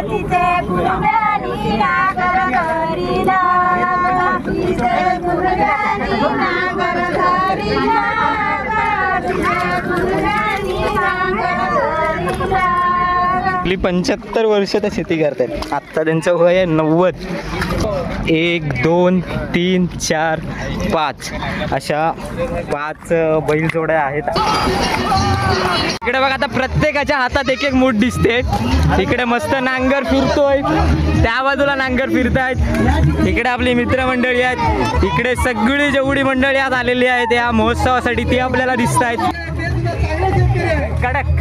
तिचे कुंडली नागर करीला, तिचे कुंडली नागर करीला, तिचे कुंडली नागर करीला. आपली 75 वर्ष त्या शेती करतात. आत्ता त्यांचं वय आहे 90. 1 2 3 4 5 अशा 5 बैलजोड्या आहेत. इकडे बघा, आता प्रत्येकाच्या हातात एक एक मूठ दिसते. इकडे मस्त नांगर फिरतोय, त्या बाजूला नांगर फिरतायत. इकडे आपली मित्रमंडळी आहेत. इकडे सगळी जेवढी मंडळी आज आलेली आहेत या महोत्सवासाठी ती आपल्याला दिसत आहेत. कडक.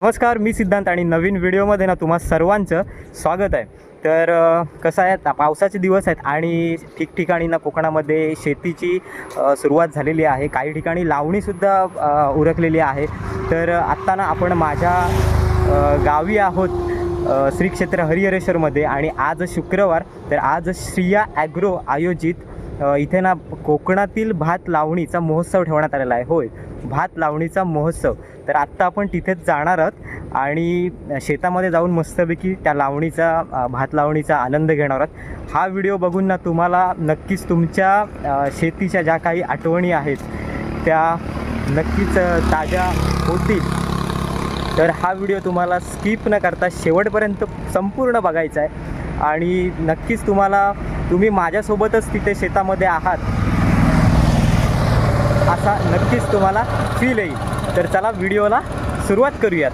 नमस्कार, मी सिद्धांत आणि नवीन व्हिडिओमध्ये ना तुम्हा सर्वांचं स्वागत आहे. तर कसं आहे, पावसाचे दिवस आहेत आणि ठिकठिकाणी ना कोकणामध्ये शेतीची सुरुवात झालेली आहे. काही ठिकाणी लावणीसुद्धा उरकलेली आहे. तर आत्ता ना आपण माझ्या गावी आहोत, श्री क्षेत्र हरिहरेश्वरमध्ये. आणि आज शुक्रवार, तर आज श्रिया ॲग्रो आयोजित इथे ना कोकणातील भात लावणीचा महोत्सव ठेवण्यात आलेला आहे. होय, भात लावणीचा महोत्सव. तर आत्ता आपण तिथेच जाणार आहोत आणि शेतामध्ये जाऊन मस्तपैकी त्या लावणीचा भात लावणीचा आनंद घेणार आहोत. हा व्हिडिओ बघून ना तुम्हाला नक्कीच तुमच्या शेतीच्या ज्या काही आठवणी आहेत त्या नक्कीच ताज्या होतील. तर हा व्हिडिओ तुम्हाला स्किप न करता शेवटपर्यंत संपूर्ण बघायचा आहे आणि नक्कीच तुम्ही माझ्यासोबतच तिथे शेतामध्ये आहात असा नक्कीच तुम्हाला फील येईल. तर चला व्हिडिओला सुरुवात करूयात.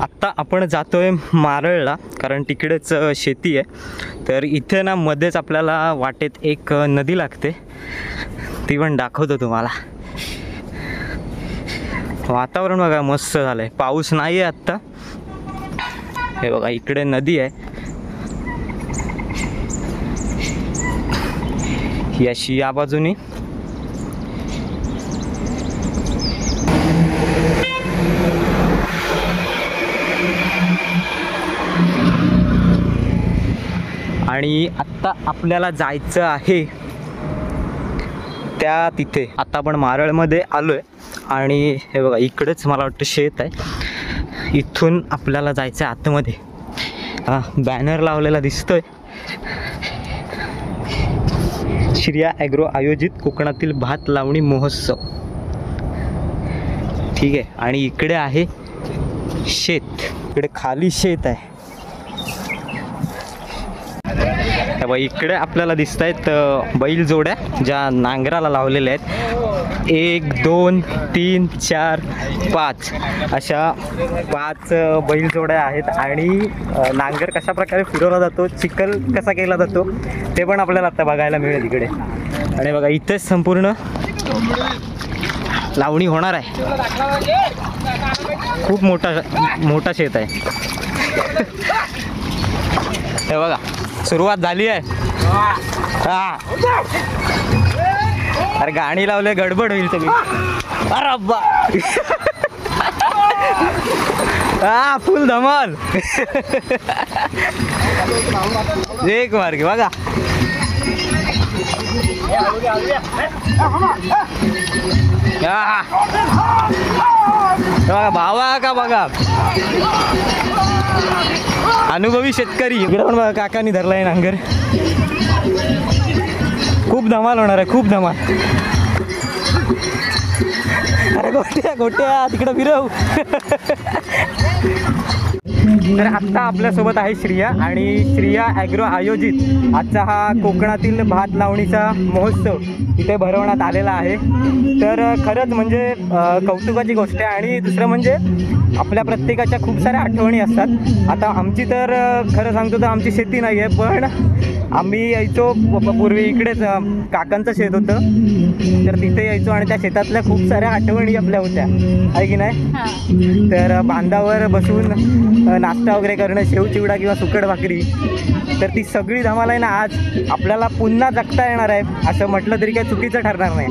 आत्ता आपण जातोय मारळला, कारण तिकडेच शेती आहे. तर इथे ना मध्येच आपल्याला वाटेत एक नदी लागते, ती पण दाखवतो तुम्हाला. वातावरण बघा मस्त झालं आहे, पाऊस नाही आहे आत्ता. हे बघा इकडे नदी आहे, ही अशी या बाजूनी. आणि आत्ता आपल्याला जायचं आहे त्या तिथे. आता आपण मारळमध्ये आलो आहे आणि हे बघा इकडेच मला वाटतं शेत आहे. इथून आपल्याला जायचं आहे आतमध्ये. बॅनर लावलेला दिसतोय, श्रिया ॲग्रो आयोजित कोकणातील भात लावणी महोत्सव. ठीक आहे. आणि इकडे आहे शेत, इकडे खाली शेत आहे. इकडे आपल्याला दिसत आहेत बैलजोड्या ज्या नांगराला लावलेल्या आहेत. 1 2 3 4 5 अशा 5 बैलजोड्या आहेत. आणि नांगर कशा प्रकारे फिरवला जातो, चिखल कसा केला जातो ते पण आपल्याला आता बघायला मिळेल इकडे. आणि बघा इथेच संपूर्ण लावणी होणार आहे. खूप मोठा शेत आहे. हे बघा सुरुवात झाली आहे. अरे गाणी लावले, गडबड होईल सगळी. अरे फुल धमाल. एक मार्ग बघा. भावा का बघा, अनुभवी शेतकरी. इकडे पण बघा काकांनी धरलाय नांगर. खूप धमाल होणार आहे, खूप धमाल. अरे गोट्या तिकडं फिरव. तर आत्ता आपल्यासोबत आहे श्रिया, आणि श्रिया ॲग्रो आयोजित आजचा हा कोकणातील भात लावणीचा महोत्सव इथे भरवण्यात आलेला आहे. तर खरंच म्हणजे कौतुकाची गोष्ट आहे. आणि दुसरं म्हणजे आपल्या प्रत्येकाच्या खूप साऱ्या आठवणी असतात. आता आमची तर खरं सांगतो तर आमची शेती नाही आहे, पण आम्ही यायचो पूर्वी. इकडेच काकांचं शेत होतं, तर तिथे यायचो आणि त्या शेतातल्या खूप साऱ्या आठवणी आपल्या होत्या, आहे की नाही. तर बांधावर बसून नाश्ता वगैरे करणं, शेव चिवडा किंवा सुकट भाकरी, तर ती सगळी धमाल आहे ना आज आपल्याला पुन्हा जगता येणार आहे असं म्हटलं तरी काही चुकीचं ठरणार नाही.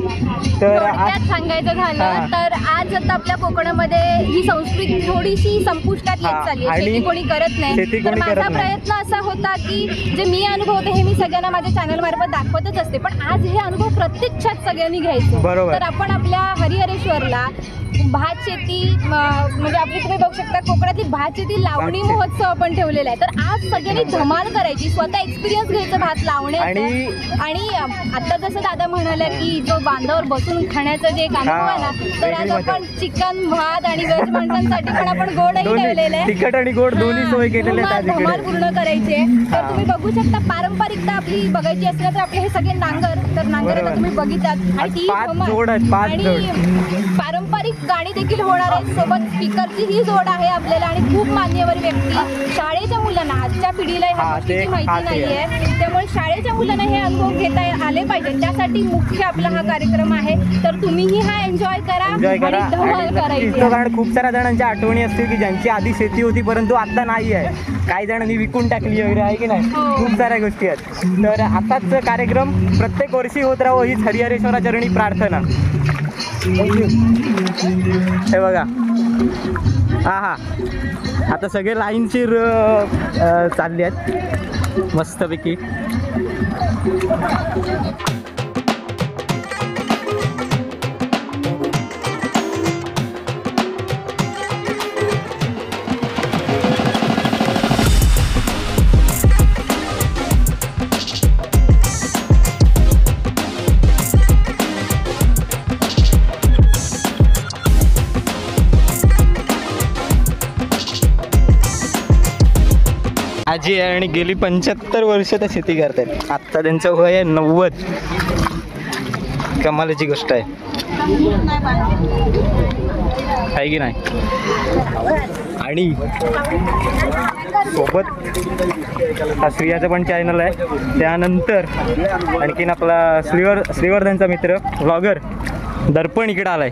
तर आज सांगायचं झालं तर आज आता आपल्या कोकणामध्ये ही संस्कृती थोडीशी संपुष्टात हा, येत चालली आहे. आणि शेती कोणी करत नाही. शेती तर कोणी माझा करत नाही. प्रयत्न असा होता की जे मी अनुभवते हे मी सगळ्यांना माझ्या चॅनल मार्फत दाखवतच असते, पण आज हे अनुभव प्रत्यक्षात सगळ्यांनी घ्यायचे. बरोबर. तर आपण आपल्या हरिहरेश्वरला भात शेती म्हणजे आपली तुम्ही बघू शकता कोकणातली भात शेती लावणी भात शेती. महोत्सव आपण ठेवलेला आहे. तर आज सगळ्यांनी धमाल करायची, स्वतः एक्सपिरियन्स घ्यायचं भात लावण्याचं. आणि आता जसं दादा म्हणाले की जो बांधावर बसून खाण्याचं जे एक अनुभव आहे ना, तर आज वेगळी मजा. आपण चिकन भात आणि व्हेज माणसांसाठी पण आपण गोडही ठेवलेले आहे. तिखट आणि गोड दोन्ही सोय केलेले आहेत आज धमाल इकडे. पूर्ण करायचे. तर हा. तुम्ही बघू शकता पारंपरिकता आपली बघायची असल्या तर आपले हे सगळे नांगर, तर नांगर बरोबर. आता तुम्ही बघितात आज आणि ती 5 धमाल. जोड आहेत, 5 आणि जोड. पारंपरिक गाणी देखील होणार आहे, सोबत स्पीकरची ही जोड आहे आपल्याला आणि खूप मान्यवर व्यक्ती. शाळेच्या मुलांना आजच्या पिढीला ह्या हा, गोष्टीची ते माहिती खास आहे. नाहीये, त्यामुळे शाळेच्या मुलांना हे अनुभव घेता आले पाहिजे. त्यासाठी मुख्य आपला हा कार्यक्रम आहे. तर तुम्हीही हा एन्जॉय करा एन्जॉय करा. आणि धमाल आणि करायची. नक्कीच तो कारण खूप साऱ्या जणांच्या आठवणी असतील की ज्यांची आधी शेती होती परंतु आता नाही आहे. काही जणांनी विकून टाकली वगैरे आहे की नाही, हो. खूप साऱ्या गोष्टी आहेत. तर असाच कार्यक्रम प्रत्येक वर्षी होत राहावं हीच हरिहरेश्वरा चरणी प्रार्थना. हे बघा, हा हा, आता सगळे लाईनशीर चालले आहेत मस्तपैकी. आजी आहे आणि गेली 75 वर्ष त्या शेती करतात. आत्ता त्यांचं वय आहे 90. कमालाची गोष्ट आहे की नाही. आणि सोबत हा श्रियाचं पण चॅनल आहे. त्यानंतर आणखीन आपला श्रीवर्धनचा मित्र व्लॉगर दर्पण इकडं आलाय.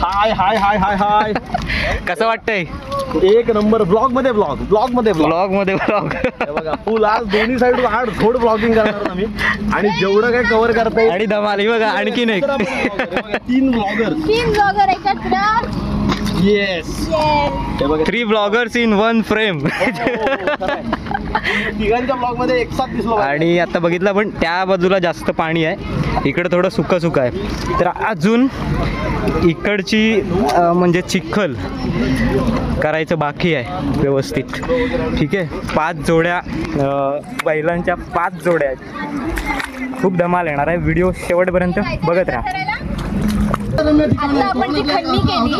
हाय हाय हाय हाय हाय. कसं वाटतंय? एक नंबर. ब्लॉग मध्ये ब्लॉग मध्ये ब्लॉग बघा फुल आज दोन्ही साईड आड थोड ब्लॉगिंग करणार आम्ही आणि जेवढं काय कव्हर करता येईल. आणि धमाल. बघा आणखीन एक 3 ब्लॉगर एकत्र. येस हे बघा 3 ब्लॉगर्स इन 1 फ्रेम. तिघांच्या ब्लॉग मध्ये एक साथ दिसलो. आणि आता बघितलं पण त्या बाजूला जास्त पाणी आहे, इकडं थोडं सुकं आहे. तर अजून इकडची म्हणजे चिखल करायचं बाकी आहे व्यवस्थित. ठीक आहे. 5 जोड्या बैलांच्या 5 जोड्या आहेत. खूप धमाल येणार आहे. व्हिडिओ शेवटपर्यंत बघत राहा. आता आपण जी खंडी केली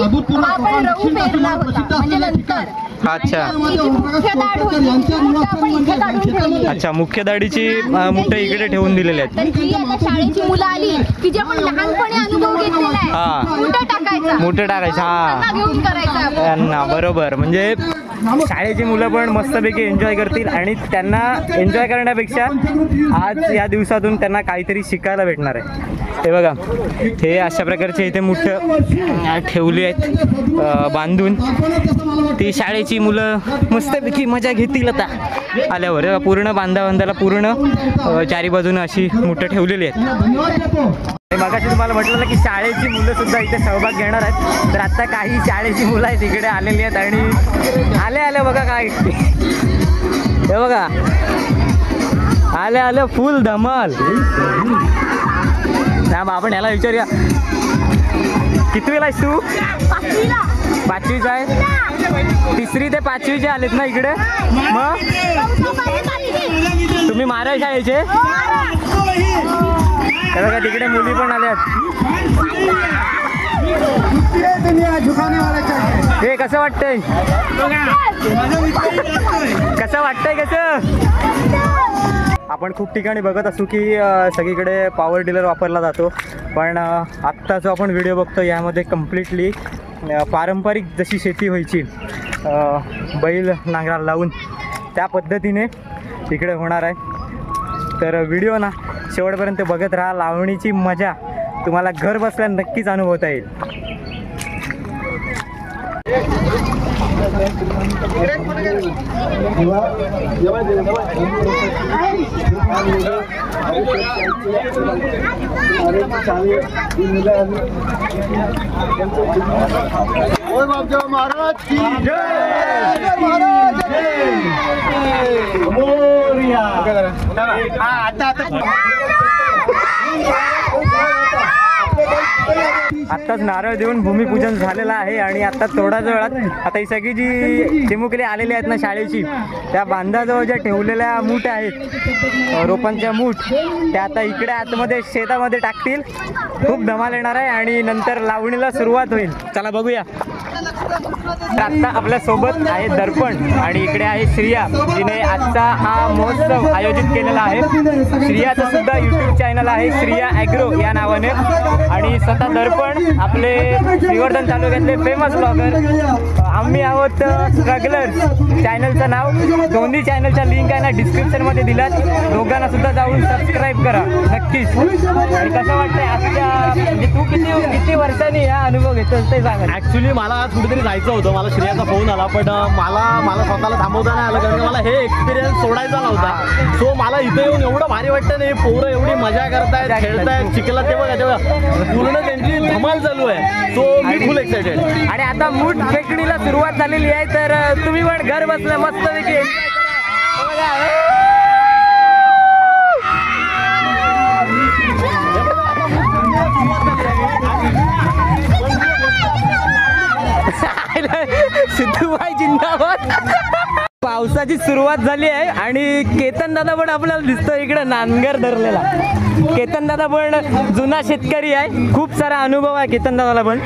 आपण रवू पेरला होता म्हणजे नंतर. अच्छा ही मुख्य दाढ होती, आता आपण इथे काढून ठेवली. अच्छा, मुख्य दाढीची मुठं इकडे ठेवून दिलेले आहेत. तर ही आता शाळेची मुलं आली की जे आपण लहानपणी अनुभव घेतलेला हा. आहे मुठं टाकायचा, मुठं टाकायचं. हा, त्यांना घेऊन करायचं आपण. त्यांना बरोबर. म्हणजे शाळेची मुलं पण मस्तपैकी एन्जॉय करतील आणि त्यांना एन्जॉय करण्यापेक्षा आज या दिवसातून त्यांना काहीतरी शिकायला भेटणार आहे. हे बघा, हे अशा प्रकारचे इथे मुठं ठेवली आहेत बांधून. ती शाळेची मुलं मस्तपैकी मजा घेतील आता आल्यावर. पूर्ण बांधाला पूर्ण चारी बाजूने अशी मुठं ठेवलेली आहेत. मगाशी तुम्हाला म्हटलं की शाळेची मुलं सुद्धा इथे सहभाग घेणार आहेत. तर आता काही शाळेची मुलं आहेत इकडे आलेली आहेत आणि आले बघा काय, हे बघा आले फुल धमाल. आपण ह्याला विचारूया, कितवीला आहेस तू? 5वीचा आहे. 3री ते 5वीचे आलेत ना इकडे. मग तुम्ही मारा शाळेचे का? तिकडे मुली पण आल्यात. हे कसं वाटतंय? कसं आपण खूप ठिकाणी बघत असू की सगळीकडे पॉवर टिलर वापरला जातो, पण आत्ता जो आपण व्हिडिओ बघतो यामध्ये कम्प्लिटली पारंपरिक जशी शेती व्हायची बैल नांगराला लावून त्या पद्धतीने इकडे होणार आहे. तर व्हिडिओ ना शेवटपर्यंत बघत राहा. लावणीची मजा तुम्हाला घर बसल्या नक्कीच अनुभवता येईल. महाराज की जय, महाराज मोरया. आत्ताच नारळ देऊन भूमिपूजन झालेलं आहे आणि आता थोड्याच वेळात आता ही सगळी जी चिमुकले आलेली आहेत ना शाळेची, त्या बांधाजवळ ज्या ठेवलेल्या मूठ आहेत रोपांच्या मूठ, त्या आता इकडे आतमध्ये शेतामध्ये टाकतील. खूप धमाल येणार आहे आणि नंतर लावणीला सुरुवात होईल. चला बघूया. आता आपल्या सोबत आहे दर्पण आणि इकडे आहे श्रिया, जिने आजचा हा महोत्सव आयोजित केलेला आहे. श्रियाचं सुद्धा यूट्यूब चॅनल आहे श्रिया ॲग्रो या नावाने. आणि स्वतः दर्पण आपले श्रीवर्धन तालुक्यातले फेमस ब्लॉगर. आम्ही आहोत स्ट्रगलर्स. चॅनलचं नाव दोन्ही चॅनलच्या लिंक आहे ना डिस्क्रिप्शनमध्ये दिलात. दोघांना सुद्धा जाऊन सबस्क्राईब करा नक्कीच. आणि कसं वाटतंय आजच्या म्हणजे तू किती वर्षांनी हा अनुभव घेतोस ते सांग. ॲक्च्युली मला आज कुठेतरी जायचं होतं. मला श्रेयाचा फोन आला, पण मला स्वतःला थांबवता नाही आलं, कारण की मला हे एक्सपिरियन्स सोडायचा नव्हता. सो मला इथे येऊन एवढं भारी वाटतं नाही. पोरं एवढी मजा करतायत, खेळतायत, चिखलात तेव्हा पूर्ण त्यांची धमाल चालू आहे. सो मी फुल एक्सायटेड. आणि आता मूठ फेकणीला सुरुवात झालेली आहे, तर तुम्ही पण घर बसल्या मस्तपैकी सिद्धूभाई जिंदाबाद. पावसाची सुरुवात झाली आहे आणि केतन दादा पण आपल्याला दिसतो इकडे नांगर धरलेला. केतन दादा पण जुना शेतकरी आहे, खूप सारा अनुभव आहे केतन दादाला पण.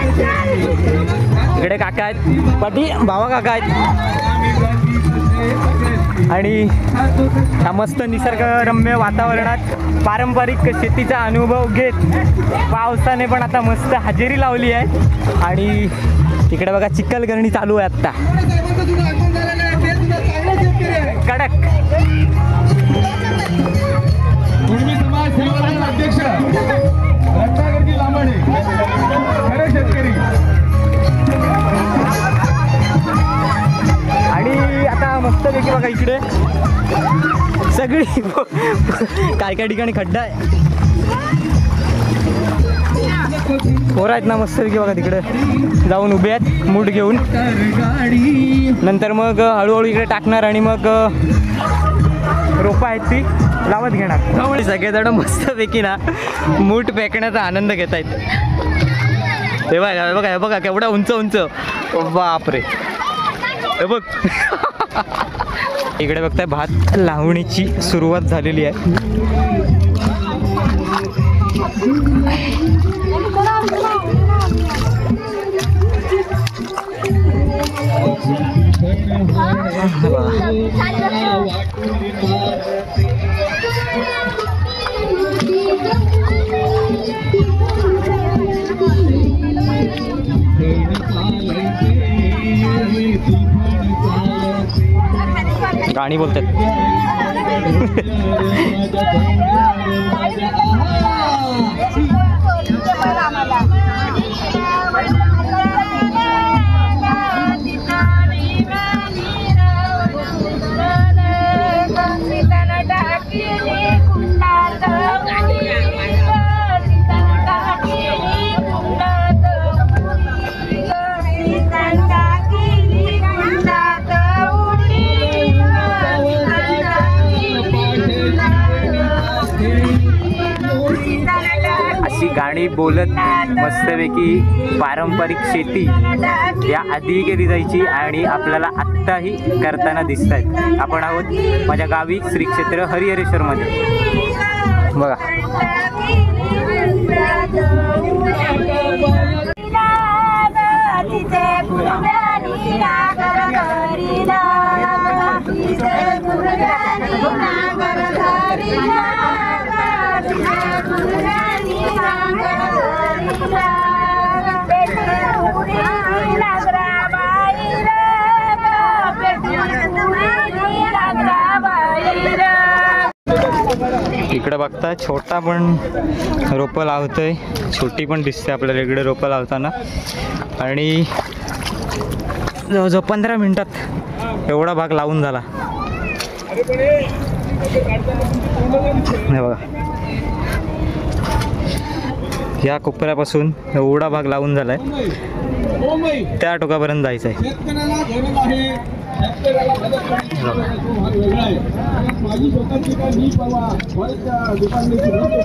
इकडे काका आहेत, पाठी भावा काका आहेत. आणि या मस्त निसर्गरम्य वातावरणात पारंपरिक शेतीचा अनुभव घेत पावसाने पण आता मस्त हजेरी लावली आहे. आणि इकडे बघा चिखलगरणी चालू आहे आत्ता कडक. अध्यक्ष रत्नागिरी लांबणे खरे शेतकरी. आणि आता मस्तपैकी बघा इकडे सगळी काय काय ठिकाणी खड्डा आहे. पोरं आहेत ना मस्तपैकी बघा तिकडे जाऊन उभे आहेत मूठ घेऊन. नंतर मग हळूहळू इकडे टाकणार आणि मग रोपं आहेत ती लावत घेणार. सगळेजण मस्तपैकी ना मूठ फेकण्याचा आनंद घेत आहेत. हे बघा हे बघा हे बघा केवढा उंच उंच, बापरे. हे बघ इकडे बघताय भात लावणीची सुरुवात झालेली आहे. गाणी बोलतात. गाणी बोलत मस्तपैकी पारंपरिक शेती या आधी केली जायची आणि आपल्याला आत्ताही करताना दिसत आहेत. आपण आहोत माझ्या गावी श्री क्षेत्र हरिहरेश्वरमध्ये. बघा इकडे बघता छोटा पण रोपं लावतोय, छोटी पण दिसते आपल्याला इकडे रोपं लावताना. आणि जवळजवळ 15 मिनिटात एवढा भाग लावून झाला. हे बघा, या कोपऱ्यापासून एवढा भाग लावून झालाय, त्या टोकापर्यंत जायचं आहे. शेतकऱ्याला गरज आहे, शेतकऱ्याला मदत करण्याचा भाग वेगळा आहे. माझी स्वतःची काय मी परवा बरेचशा दुकानदारांची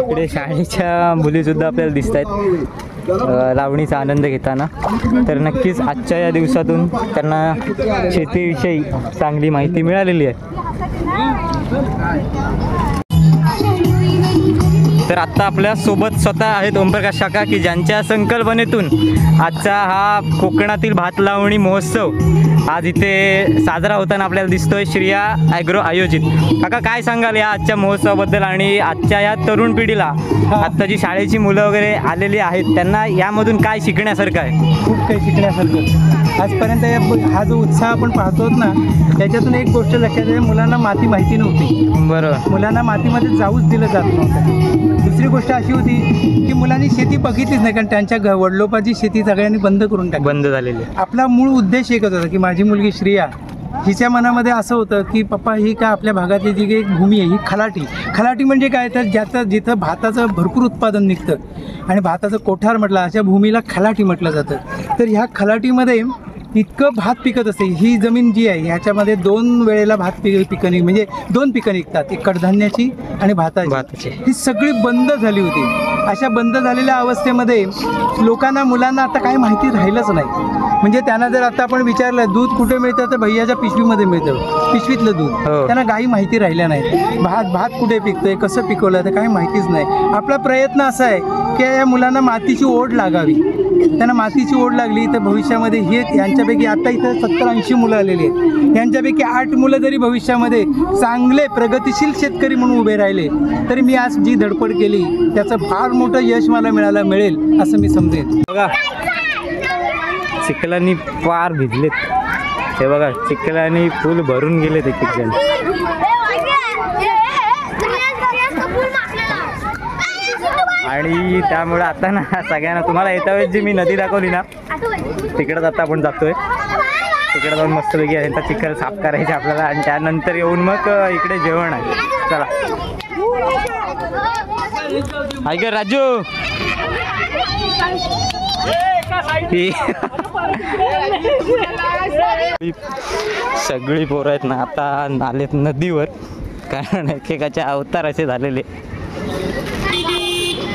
इकडे शाळेच्या मुलीसुद्धा आपल्याला दिसत आहेत लावणीचा आनंद घेताना. तर नक्कीच आजच्या या दिवसातून त्यांना शेतीविषयी चांगली माहिती मिळालेली आहे. तर आत्ता आपल्या सोबत स्वतः आहेत ओमप्रकाश काका, की ज्यांच्या संकल्पनेतून आजचा हा कोकणातील भात लावणी महोत्सव आज इथे साजरा होताना आपल्याला दिसतोय, श्रिया ॲग्रो आयोजित. काका, काय सांगाल या आजच्या महोत्सवाबद्दल आणि आजच्या या तरुण पिढीला, आत्ता जी शाळेची मुलं वगैरे आलेली आहेत त्यांना यामधून काय शिकण्यासारखं आहे? खूप काही शिकण्यासारखं आजपर्यंत हा जो उत्साह आपण पाहतो ना, त्याच्यातून एक गोष्ट लक्षात आहे, मुलांना माती माहिती नव्हती. बरोबर, मुलांना मातीमध्ये जाऊच दिलं जात नव्हतं. दुसरी गोष्ट अशी होती की मुलांनी शेती बघितलीच नाही, कारण त्यांच्या वडिलोपाची शेती सगळ्यांनी बंद करून टाकली. बंद झालेली. आपला मूळ उद्देश एकच होता की माझी मुलगी श्रिया, हिच्या मनामध्ये असं होतं की पप्पा ही का आपल्या भागातली जी काही भूमी आहे ही खलाटी म्हणजे काय, तर जिथं भाताचं भरपूर उत्पादन निघतं आणि भाताचं कोठार म्हटलं, अशा भूमीला खलाटी म्हटलं जातं. तर ह्या खलाटीमध्ये इतकं भात पिकत असते. ही जमीन जी आहे ह्याच्यामध्ये 2 वेळेला भात पिकं म्हणजे 2 पिकं निघतात, एक कडधान्याची आणि भाताची. ही सगळी बंद झाली होती. अशा बंद झालेल्या अवस्थेमध्ये मुलांना आता काही माहिती राहिलंच नाही. म्हणजे त्यांना जर आता आपण विचारलं दूध कुठे मिळतं, तर भैयाच्या पिशवीमध्ये मिळतं, पिशवीतलं दूध. त्यांना काही माहिती राहिल्या नाही. भात कुठे पिकतोय, कसं पिकवलं, तर काही माहितीच नाही. आपला प्रयत्न असा आहे की या मुलांना मातीची ओढ लागावी. त्यांना मातीची ओढ लागली तर भविष्यामध्ये हे यांच्यापैकी आता इथं 70-80 मुलं आलेली आहेत. यांच्यापैकी 8 मुलं जरी भविष्यामध्ये चांगले प्रगतिशील शेतकरी म्हणून उभे राहिले तरी मी आज जी धडपड केली त्याचं फार मोठं यश मला मिळेल असं मी समजेन. बघा, चिखलांनी पार भिजलेत. हे बघा, चिखलांनी फुल भरून गेलेत एक जण. आणि त्यामुळे आता ना सगळ्यांना, तुम्हाला येत्या वेळेस जी मी नदी दाखवली ना तिकडंच आता आपण जातोय. तिकडे जाऊन मस्तपैकी ह्यांचा चिखल साफ करायचे आपल्याला आणि त्यानंतर येऊन मग इकडे जेवण आहे. चला ऐक राजू, सगळी पोरं आहेत ना आता नालेत नदीवर, कारण एकेकाचे अवतार असे झालेले.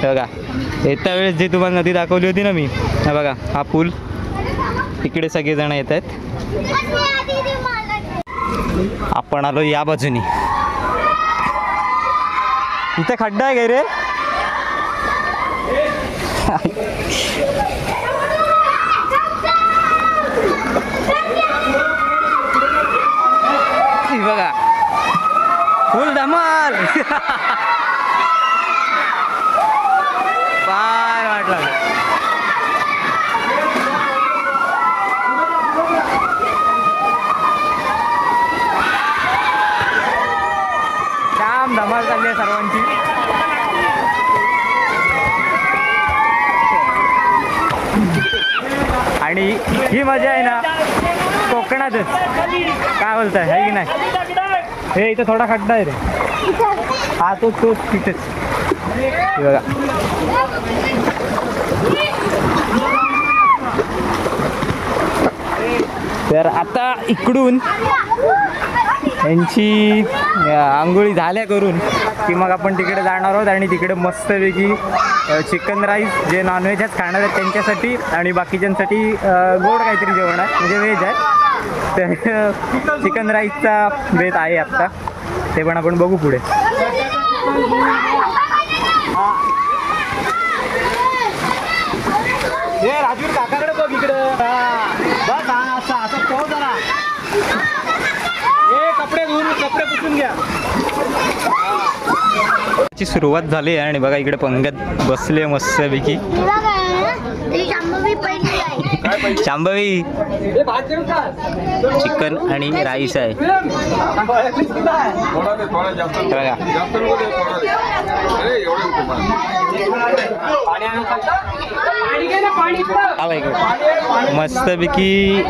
बघा, येत्या वेळेस जी तुम्हाला नदी दाखवली होती ना मी, हा बघा हा पूल, इकडे सगळेजण येत आहेत. आपण आलो या बाजूनी. इथं खड्डा आहे काय रे? बघा फुल धमाल. फार वाटलं. जाम धमाल चालली आहे सर्वांची. आणि ही मजा आहे ना कोकणातच. काय बोलताय, आहे की नाही? हे इथं थोडा खड्डा आहे रे. हा तो तिथेच बघा. तर आता इकडून यांची आंघोळी झाल्या करून की मग आपण तिकडे जाणार आहोत आणि तिकडे मस्तपैकी चिकन राईस, जे नॉनव्हेजच खाणार आहेत त्यांच्यासाठी आणि बाकीच्यांसाठी गोड काहीतरी जेवण आहे, म्हणजे व्हेज आहे. तर चिकन राईसचा बेत आहे आत्ता, ते पण आपण बघू पुढे. राजू काकाकडे बघ इकडं. बस असं पाहू जरा. कपडे पुसून घ्या. ची सुरुवात झाली आहे आणि बघा इकडे पंगत बसले मस्तपैकी. शांभवी चिकन आणि राईस आहे थोडा दे, थोडा जास्त नको. बघा. जास्त नको दे, थोडा दे. अरे एवढं नको मला. मस्तपैकी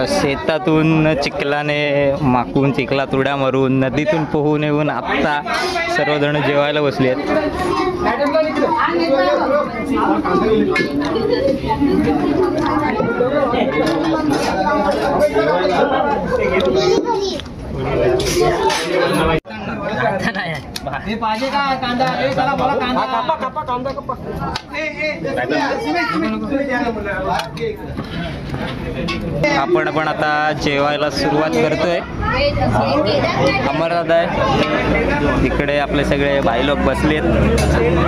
शेतातून चिखलाने माकून चिखलात उड्या मारून नदीतून पोहून येऊन आत्ता सर्वजण जेवायला बसले आहेत. आपण पण आता जेवायला सुरुवात करतोय. अमरदादा आहे तिकडे, आपले सगळे भाई लोक बसलेत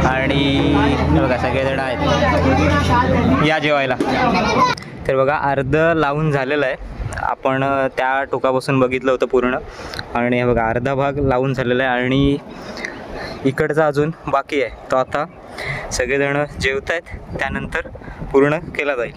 आणि बघा सगळेजण आहेत या जेवायला. तर बघा अर्ध लावून झालेलं आहे. आपण त्या टोकापासून बघितलं होतं पूर्ण आणि हे बघा अर्धा भाग लावून झालेला आहे आणि इकडचा अजून बाकी आहे. तो आता सगळेजण जेवत आहेत, त्यानंतर पूर्ण केला जाईल.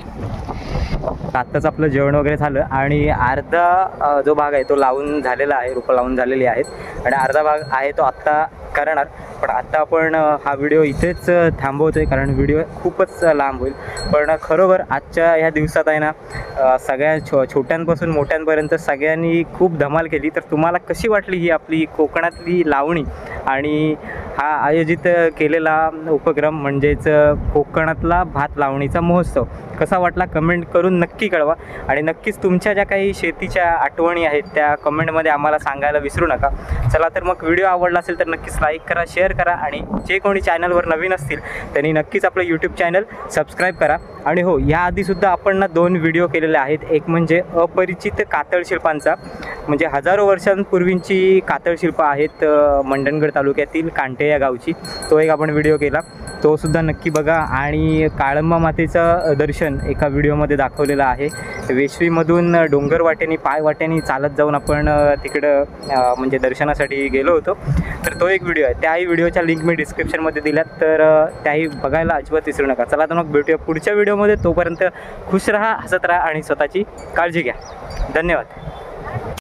आत्ताच आपलं जेवण वगैरे झालं आणि अर्धा जो भाग आहे तो लावून झालेला आहे, रोपं लावून झालेली आहेत आणि अर्धा भाग आहे तो आत्ता करणार. पण आत्ता आपण हा व्हिडिओ इथेच थांबवतो आहे कारण व्हिडिओ खूपच लांब होईल. पण खरोखर आजच्या ह्या दिवसात आहे ना सगळ्या छोट्यांपासून मोठ्यांपर्यंत सगळ्यांनी खूप धमाल केली. तर तुम्हाला कशी वाटली ही आपली कोकणातली लावणी आणि हा आयोजित केलेला उपक्रम म्हणजेच कोकणातला भात लावणीचा महोत्सव कसा वाटला कमेंट करून नक्की कळवा. आणि नक्कीच तुमच्या ज्या काही शेतीच्या आठवणी आहेत त्या कमेंटमध्ये आम्हाला सांगायला विसरू नका. चला तर मग व्हिडिओ आवडला असेल तर नक्कीच लाईक करा, शेअर करा आणि जे कोणी चॅनलवर नवीन असतील त्यांनी नक्कीच आपलं यूट्यूब चॅनल सबस्क्राईब करा. आणि हो, याआधीसुद्धा आपण ना 2 व्हिडिओ केलेले आहेत. एक म्हणजे अपरिचित कातळशिल्पांचा, म्हणजे हजारो वर्षांपूर्वींची कातळशिल्पं आहेत मंडणगड तालुक्यातील कांटे या गावची. तो एक आपण व्हिडिओ केला, तो सुद्धा नक्की बघा. आणि काळंबा मातेचं दर्शन एका व्हिडिओमध्ये दाखवलेलं आहे. वेशवीमधून डोंगर वाटेनी पाय वाटेनी चालत जाऊन आपण तिकडं म्हणजे दर्शनासाठी गेलो होतो. तर तो एक व्हिडिओ आहे. त्याही व्हिडिओच्या लिंक मी डिस्क्रिप्शनमध्ये दिल्यात, तर त्याही बघायला अजिबात विसरू नका. चला तर मग भेटूया पुढच्या व्हिडिओमध्ये. तोपर्यंत खुश राहा, हसत राहा आणि स्वतःची काळजी घ्या. धन्यवाद.